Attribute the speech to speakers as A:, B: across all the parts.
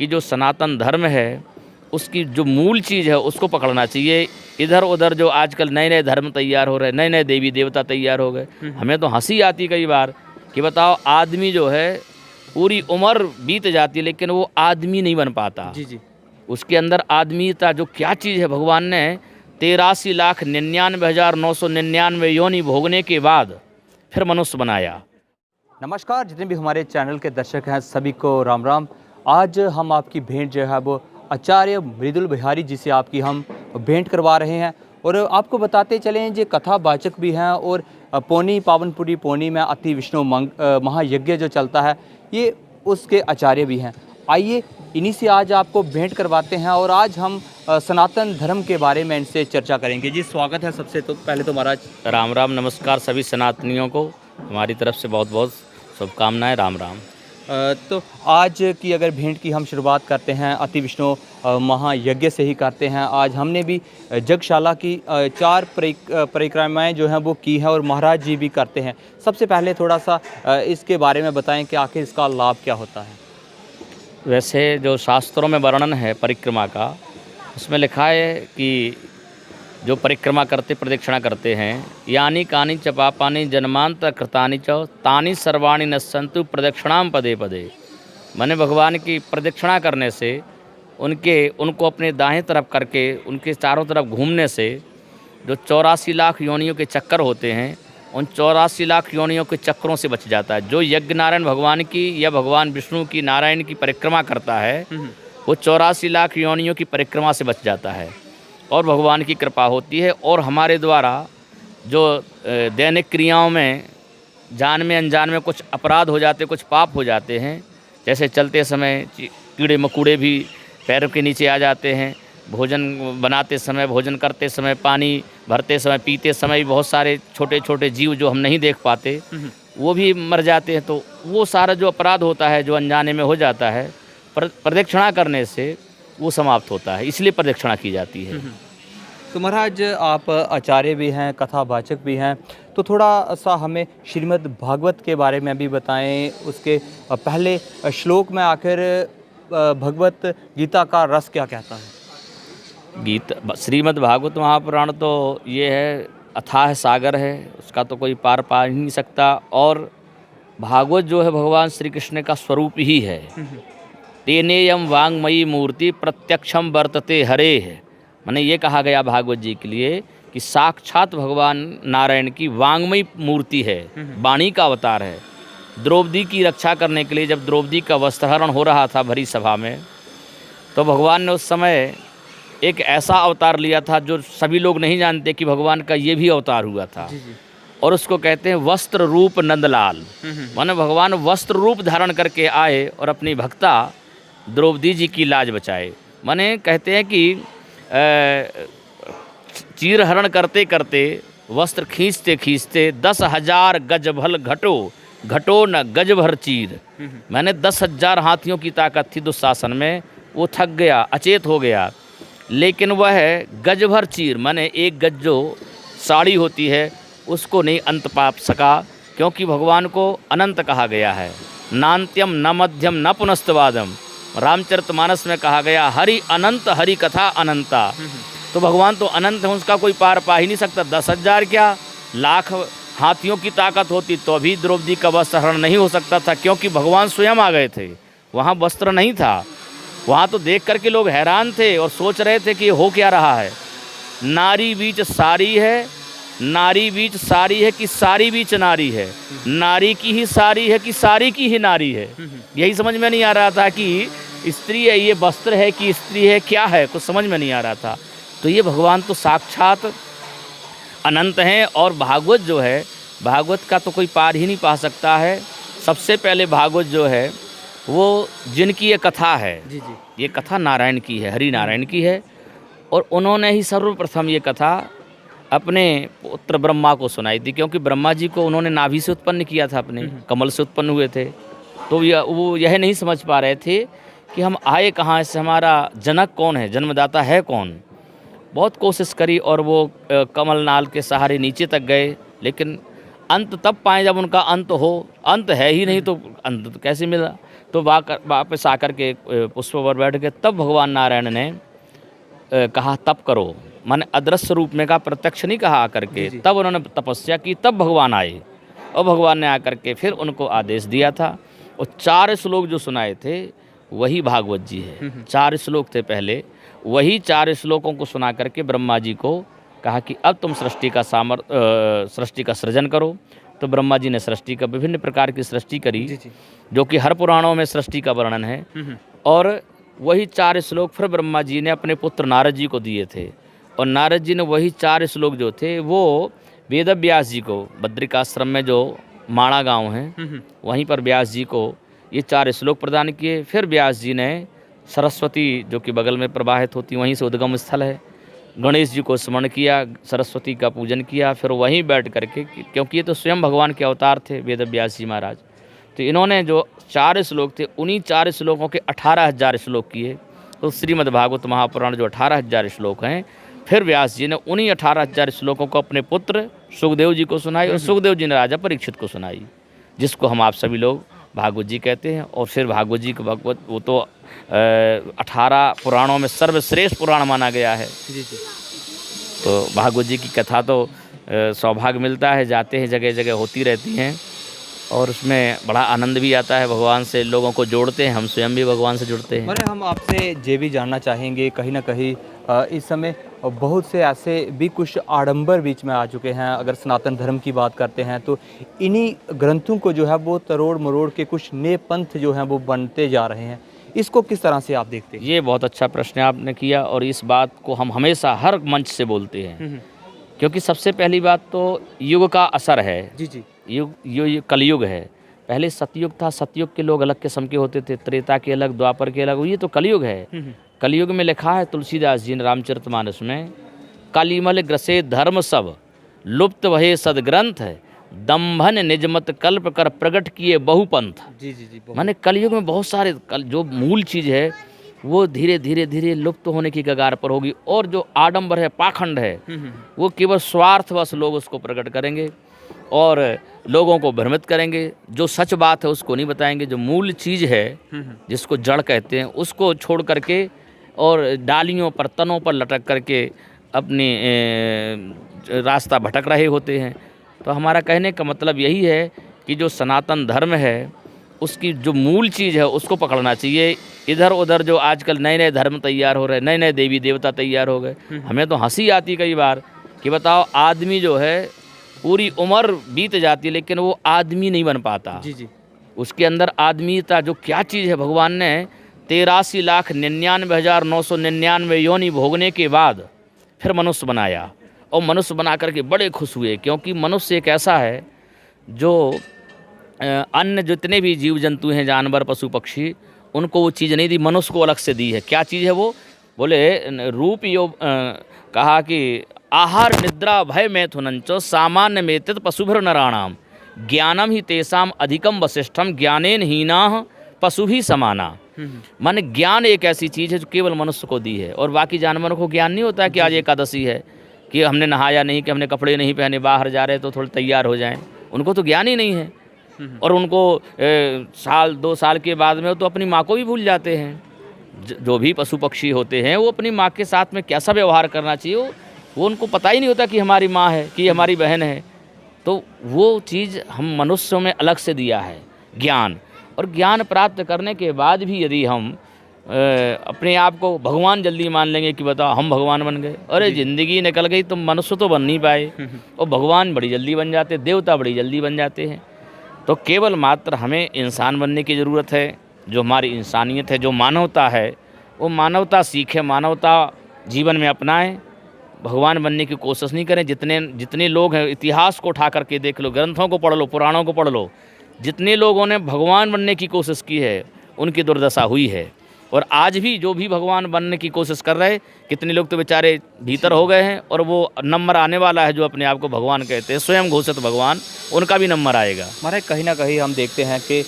A: कि जो सनातन धर्म है उसकी जो मूल चीज़ है उसको पकड़ना चाहिए। इधर उधर जो आजकल नए नए धर्म तैयार हो रहे, नए नए देवी देवता तैयार हो गए, हमें तो हंसी आती कई बार कि बताओ आदमी जो है पूरी उम्र बीत जाती है लेकिन वो आदमी नहीं बन पाता।
B: जी जी।
A: उसके अंदर आदमीता जो क्या चीज़ है, भगवान ने 83,99,999 योनि भोगने के बाद फिर मनुष्य बनाया।
B: नमस्कार, जितने भी हमारे चैनल के दर्शक हैं सभी को राम राम। आज हम आपकी भेंट जो है वो आचार्य मृदुल बिहारी जी से आपकी हम भेंट करवा रहे हैं और आपको बताते चलें जो कथावाचक भी हैं और पौनी पावनपुरी पौनी में अति विष्णु महायज्ञ जो चलता है ये उसके आचार्य भी हैं। आइए इन्हीं से आज आपको भेंट करवाते हैं और आज हम सनातन धर्म के बारे में इनसे चर्चा करेंगे। जी स्वागत है सबसे तो पहले तो महाराज।
A: राम राम, नमस्कार सभी सनातनियों को हमारी तरफ से बहुत बहुत शुभकामनाएं। राम राम।
B: तो आज की अगर भेंट की हम शुरुआत करते हैं अति विष्णु महायज्ञ से ही करते हैं। आज हमने भी यज्ञशाला की 4 परिक्रमाएं जो हैं वो की हैं और महाराज जी भी करते हैं। सबसे पहले थोड़ा सा इसके बारे में बताएं कि आखिर इसका लाभ क्या होता है।
A: वैसे जो शास्त्रों में वर्णन है परिक्रमा का, उसमें लिखा है कि जो परिक्रमा करते प्रदक्षिणा करते हैं, यानी कानी च पापानि जन्मांतर कृतानि च तानि सर्वाणि नश्यन्तु प्रदक्षिणाम पदे पदे। माने भगवान की प्रदक्षिणा करने से उनको अपने दाहिने तरफ करके उनके चारों तरफ घूमने से जो 84 लाख योनियों के चक्कर होते हैं उन 84 लाख योनियों के चक्करों से बच जाता है। जो यज्ञ नारायण भगवान की या भगवान विष्णु की नारायण की परिक्रमा करता है वो 84 लाख योनियों की परिक्रमा से बच जाता है और भगवान की कृपा होती है। और हमारे द्वारा जो दैनिक क्रियाओं में जान में अनजान में कुछ अपराध हो जाते, कुछ पाप हो जाते हैं, जैसे चलते समय कीड़े मकोड़े भी पैरों के नीचे आ जाते हैं, भोजन बनाते समय, भोजन करते समय, पानी भरते समय, पीते समय बहुत सारे छोटे छोटे जीव जो हम नहीं देख पाते वो भी मर जाते हैं। तो वो सारा जो अपराध होता है जो अनजाने में हो जाता है प्रदक्षिणा करने से वो समाप्त होता है, इसलिए प्रदक्षिणा की जाती है।
B: तो महाराज आप आचार्य भी हैं, कथावाचक भी हैं, तो थोड़ा सा हमें श्रीमद् भागवत के बारे में भी बताएं। उसके पहले श्लोक में आखिर भगवत गीता का रस क्या कहता है।
A: श्रीमद् भागवत महापुराण तो ये है अथाह सागर है, उसका तो कोई पार पा ही नहीं सकता। और भागवत जो है भगवान श्री कृष्ण का स्वरूप ही है। तेनेयम वांगमयी मूर्ति प्रत्यक्षम वर्तते हरे है। माने ये कहा गया भागवत जी के लिए कि साक्षात भगवान नारायण की वांगमयी मूर्ति है, वाणी का अवतार है। द्रौपदी की रक्षा करने के लिए जब द्रौपदी का वस्त्रहरण हो रहा था भरी सभा में, तो भगवान ने उस समय एक ऐसा अवतार लिया था जो सभी लोग नहीं जानते कि भगवान का ये भी अवतार हुआ था। और उसको कहते हैं वस्त्र रूप नंदलाल। माने भगवान वस्त्र रूप धारण करके आए और अपनी भक्ता द्रौपदी जी की लाज बचाए। माने कहते हैं कि चीर हरण करते करते वस्त्र खींचते खींचते 10,000 गज भल घटो न गज भर चीर। मैंने 10,000 हाथियों की ताकत थी दुशासन में, वो थक गया, अचेत हो गया, लेकिन वह गज भर चीर माने एक गज जो साड़ी होती है उसको नहीं अंत पा सका, क्योंकि भगवान को अनंत कहा गया है। नान्त्यम न मध्यम न पुनस्तवादम, रामचरितमानस में कहा गया हरि अनंत हरि कथा अनंता। तो भगवान तो अनंत है, उसका कोई पार पा ही नहीं सकता। 10,000 क्या लाख हाथियों की ताकत होती तो अभी द्रौपदी का वस्त्रहरण नहीं हो सकता था, क्योंकि भगवान स्वयं आ गए थे। वहाँ वस्त्र नहीं था, वहाँ तो देख करके लोग हैरान थे और सोच रहे थे कि हो क्या रहा है। नारी बीच सारी है, नारी बीच सारी है कि सारी बीच नारी है, नारी की ही सारी है कि सारी की ही नारी है। यही समझ में नहीं आ रहा था कि स्त्री है ये वस्त्र है कि स्त्री है क्या है, कुछ समझ में नहीं आ रहा था। तो ये भगवान तो साक्षात अनंत हैं। और भागवत जो है, भागवत का तो कोई पार ही नहीं पा सकता है। सबसे पहले भागवत जो है वो जिनकी ये कथा है, ये कथा नारायण की है, हरि नारायण की है। और उन्होंने ही सर्वप्रथम ये कथा अपने पुत्र ब्रह्मा को सुनाई थी, क्योंकि ब्रह्मा जी को उन्होंने नाभि से उत्पन्न किया था, अपने कमल से उत्पन्न हुए थे। तो वो यह नहीं समझ पा रहे थे कि हम आए कहाँ से, हमारा जनक कौन है, जन्मदाता है कौन। बहुत कोशिश करी और वो कमल नाल के सहारे नीचे तक गए, लेकिन अंत तब पाए जब उनका अंत हो। अंत है ही नहीं तो अंत कैसे मिला। तो वापस आकर के पुष्प पर बैठ गए। तब भगवान नारायण ने कहा तप करो, माने अदृश्य रूप में कहा, प्रत्यक्ष नहीं कहा आकर के। तब उन्होंने तपस्या की, तब भगवान आए और भगवान ने आकर के फिर उनको आदेश दिया था। और 4 श्लोक जो सुनाए थे वही भागवत जी है। 4 श्लोक थे पहले, वही 4 श्लोकों को सुना करके ब्रह्मा जी को कहा कि अब तुम सृष्टि का सृजन करो। तो ब्रह्मा जी ने सृष्टि का विभिन्न प्रकार की सृष्टि करी, जो कि हर पुराणों में सृष्टि का वर्णन है। और वही 4 श्लोक फिर ब्रह्मा जी ने अपने पुत्र नारद जी को दिए थे। और नारद जी ने वही 4 श्लोक जो थे वो वेदव्यास जी को, बद्रिकाश्रम में जो माणा गांव है वहीं पर व्यास जी को ये 4 श्लोक प्रदान किए। फिर व्यास जी ने सरस्वती जो कि बगल में प्रवाहित होती, वहीं से उद्गम स्थल है, गणेश जी को स्मरण किया, सरस्वती का पूजन किया। फिर वहीं बैठ करके, क्योंकि ये तो स्वयं भगवान के अवतार थे वेदव्यास जी महाराज, तो इन्होंने जो 4 श्लोक थे उन्हीं 4 श्लोकों के 18,000 श्लोक किए। तो श्रीमद्भागवत महापुराण जो 18,000 श्लोक हैं, फिर व्यास जी ने उन्हीं 18,000 श्लोकों को अपने पुत्र सुखदेव जी को सुनाई और सुखदेव जी ने राजा परीक्षित को सुनाई, जिसको हम आप सभी लोग भागवत जी कहते हैं। और फिर भागवत जी का भगवत वो तो 18 पुराणों में सर्वश्रेष्ठ पुराण माना गया है। तो भागवत जी की कथा तो सौभाग्य मिलता है, जाते हैं जगह जगह होती रहती हैं और उसमें बड़ा आनंद भी आता है। भगवान से लोगों को जोड़ते हैं, हम स्वयं भी भगवान से जुड़ते हैं।
B: मैंने हम आपसे ये भी जानना चाहेंगे, कहीं ना कहीं इस समय बहुत से ऐसे भी कुछ आडंबर बीच में आ चुके हैं। अगर सनातन धर्म की बात करते हैं तो इन्हीं ग्रंथों को जो है वो तरोड़ मरोड़ के कुछ नए पंथ जो हैं वो बनते जा रहे हैं। इसको किस तरह से आप देखते हैं?
A: ये बहुत अच्छा प्रश्न आपने किया और इस बात को हम हमेशा हर मंच से बोलते हैं, क्योंकि सबसे पहली बात तो युग का असर है।
B: जी।
A: युग कलयुग है। पहले सतयुग था, सतयुग के लोग अलग किस्म के होते थे, त्रेता के अलग, द्वापर के अलग, ये तो कलयुग है। कलयुग में लिखा है तुलसीदास जी ने रामचरितमानस में, कालीमल ग्रसे धर्म सब लुप्त वहे सदग्रंथ, दम्भन निजमत कल्प कर प्रगट किए बहुपंथ।
B: जी।
A: माने कलयुग में बहुत सारे जो मूल चीज़ है वो धीरे धीरे लुप्त होने की कगार पर होगी। और जो आडंबर है, पाखंड है, वो केवल स्वार्थवश लोग उसको प्रकट करेंगे और लोगों को भ्रमित करेंगे। जो सच बात है उसको नहीं बताएंगे, जो मूल चीज़ है जिसको जड़ कहते हैं उसको छोड़ करके और डालियों पर, तनों पर लटक करके अपनी रास्ता भटक रहे होते हैं। तो हमारा कहने का मतलब यही है कि जो सनातन धर्म है उसकी जो मूल चीज़ है उसको पकड़ना चाहिए। इधर उधर जो आजकल नए नए धर्म तैयार हो रहे, नए नए देवी देवता तैयार हो गए, हमें तो हंसी आती कई बार कि बताओ आदमी जो है पूरी उम्र बीत जाती है लेकिन वो आदमी नहीं बन पाता।
B: जी।
A: उसके अंदर आदमीता जो क्या चीज़ है, भगवान ने 83,99,999 योनि भोगने के बाद फिर मनुष्य बनाया और मनुष्य बना करके बड़े खुश हुए, क्योंकि मनुष्य एक ऐसा है जो अन्य जितने भी जीव जंतु हैं, जानवर पशु पक्षी, उनको वो चीज़ नहीं दी, मनुष्य को अलग से दी है। क्या चीज़ है वो? बोले रूप योग कहा कि आहार निद्रा भय मैथुनंचो सामान्य मेतित पशुभर नराणाम ज्ञानम ही तेसाम अधिकम वशिष्ठम ज्ञानेन हीना पशु ही समाना। माने ज्ञान एक ऐसी चीज़ है जो केवल मनुष्य को दी है, और बाकी जानवरों को ज्ञान नहीं होता है कि आज एकादशी है, कि हमने नहाया नहीं, कि हमने कपड़े नहीं पहने, बाहर जा रहे तो थोड़े तैयार हो जाएं। उनको तो ज्ञान ही नहीं है। और उनको साल 2 साल के बाद में तो अपनी माँ को भी भूल जाते हैं। जो भी पशु पक्षी होते हैं वो अपनी माँ के साथ में कैसा व्यवहार करना चाहिए वो उनको पता ही नहीं होता कि हमारी माँ है, कि हमारी बहन है। तो वो चीज़ हम मनुष्यों में अलग से दिया है, ज्ञान। और ज्ञान प्राप्त करने के बाद भी यदि हम अपने आप को भगवान जल्दी मान लेंगे कि बताओ हम भगवान बन गए, अरे ज़िंदगी निकल गई तो मनुष्य तो बन नहीं पाए, और भगवान बड़ी जल्दी बन जाते, देवता बड़ी जल्दी बन जाते हैं। तो केवल मात्र हमें इंसान बनने की ज़रूरत है। जो हमारी इंसानियत है, जो मानवता है, वो मानवता सीखे, मानवता जीवन में अपनाएं, भगवान बनने की कोशिश नहीं करें। जितने लोग हैं, इतिहास को उठा करके देख लो, ग्रंथों को पढ़ लो, पुराणों को पढ़ लो, जितने लोगों ने भगवान बनने की कोशिश की है उनकी दुर्दशा हुई है। और आज भी जो भी भगवान बनने की कोशिश कर रहे, कितने लोग तो बेचारे भीतर हो गए हैं, और वो नंबर आने वाला है जो अपने आप को भगवान कहते हैं, स्वयं घोषित भगवान, उनका भी नंबर आएगा।
B: हमारे कहीं ना कहीं हम देखते हैं कि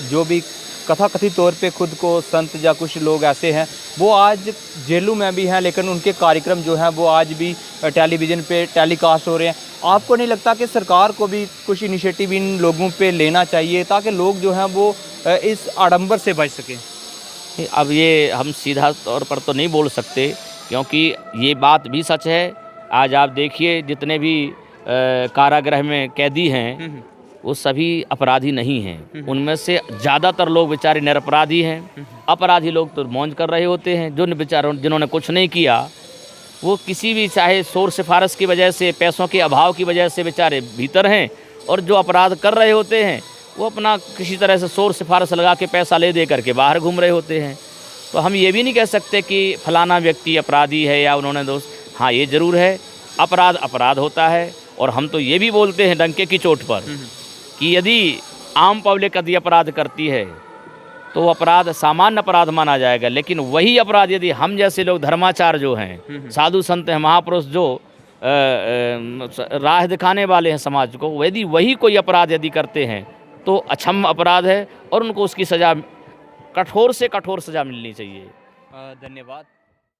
B: जो भी कथाकथित तौर पे खुद को संत या कुछ लोग ऐसे हैं वो आज जेलों में भी हैं, लेकिन उनके कार्यक्रम जो हैं वो आज भी टेलीविज़न पे टेलीकास्ट हो रहे हैं। आपको नहीं लगता कि सरकार को भी कुछ इनिशिएटिव इन लोगों पे लेना चाहिए ताकि लोग जो हैं वो इस आडंबर से बच सकें?
A: अब ये हम सीधा तौर पर तो नहीं बोल सकते, क्योंकि ये बात भी सच है। आज आप देखिए जितने भी कारागृह में कैदी हैं वो सभी अपराधी नहीं हैं। उनमें से ज़्यादातर लोग बेचारे निरपराधी हैं। अपराधी लोग तो मौज कर रहे होते हैं। जो बेचारों जिन्होंने कुछ नहीं किया वो किसी भी चाहे शोर सिफारिश की वजह से, पैसों के अभाव की वजह से बेचारे भीतर हैं, और जो अपराध कर रहे होते हैं वो अपना किसी तरह से शोर सिफारिश लगा के पैसा ले दे करके बाहर घूम रहे होते हैं। तो हम ये भी नहीं कह सकते कि फलाना व्यक्ति अपराधी है या उन्होंने दोस्त। हाँ, ये ज़रूर है, अपराध अपराध होता है। और हम तो ये भी बोलते हैं डंके की चोट पर कि यदि आम पब्लिक यदि अपराध करती है तो अपराध सामान्य अपराध माना जाएगा, लेकिन वही अपराध यदि हम जैसे लोग धर्माचार जो हैं, साधु संत हैं, महापुरुष जो राह दिखाने वाले हैं समाज को, यदि वही कोई अपराध यदि करते हैं तो अक्षम्य अपराध है और उनको उसकी सज़ा कठोर से कठोर सज़ा मिलनी चाहिए।
B: धन्यवाद।